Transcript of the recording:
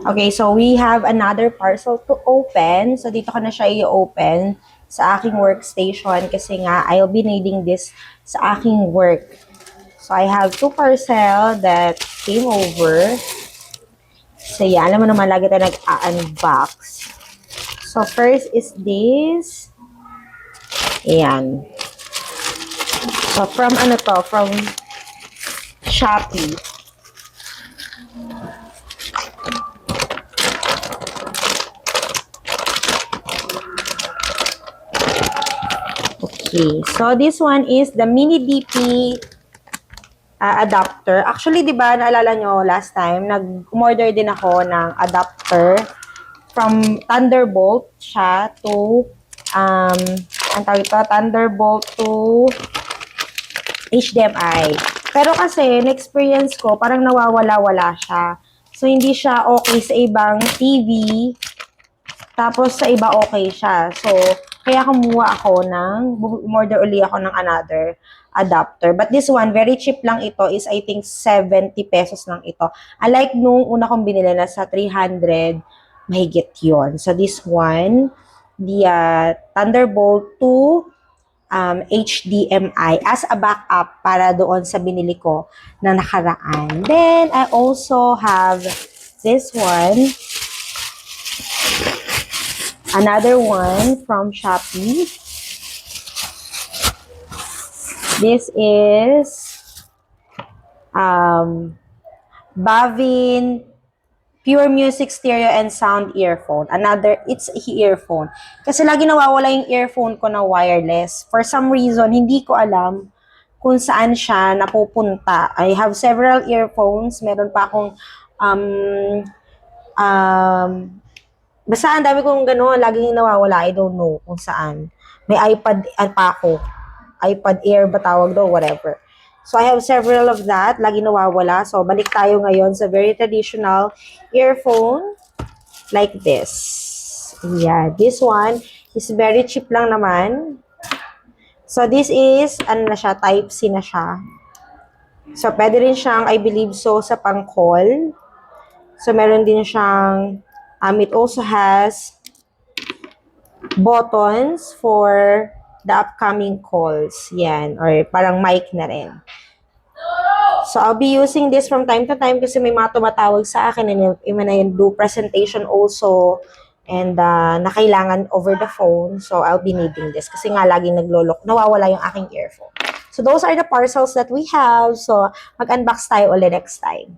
Okay, so we have another parcel to open. So dito ko na siya i-open sa aking workstation kasi nga I'll be needing this sa aking work. So I have two parcel that came over. So yeah, alam mo naman lagi tayo nag-unbox. So first is this. Ayan. So from ano to? From Shopee. Okay, so this one is the mini DP adapter. Actually, di ba, naalala nyo last time, nag-order din ako ng adapter from Thunderbolt siya to, ang tawag ito, Thunderbolt to HDMI. Pero kasi, na-experience ko, parang nawawala-wala siya. So, hindi siya okay sa ibang TV, tapos sa iba okay siya. So, kaya kumuha ako order uli ako ng another adapter. But this one, very cheap lang ito is I think 70 pesos lang ito. Unlike nung una kong binili na sa 300, mahigit yon. So this one, the Thunderbolt 2 HDMI as a backup para doon sa binili ko na nakaraan. Then, I also have this one. Another one from Shopee. This is Bavin Pure Music Stereo and Sound Earphone. It's a earphone. Kasi lagi nawawala yung earphone ko na wireless. For some reason, hindi ko alam kung saan siya napupunta. I have several earphones. Meron pa akong basta ang dami kong gano'n, laging nawawala. I don't know kung saan. May iPad pa ako. iPad Air ba tawag daw, whatever. So, I have several of that. Lagi nawawala. So, balik tayo ngayon sa very traditional earphone like this. Yeah, this one is very cheap lang naman. So, this is, ano na siya, Type-C na siya. So, pwede rin siyang, I believe so, sa pang-call. So, meron din siyang, it also has buttons for the upcoming calls. Yan. Or parang mic na rin. So, I'll be using this from time to time kasi may mga tumatawag sa akin and I do presentation also and na kailangan over the phone. So, I'll be needing this kasi nga laging nawawala yung aking earphone. So, those are the parcels that we have. So, mag-unbox tayo ulit next time.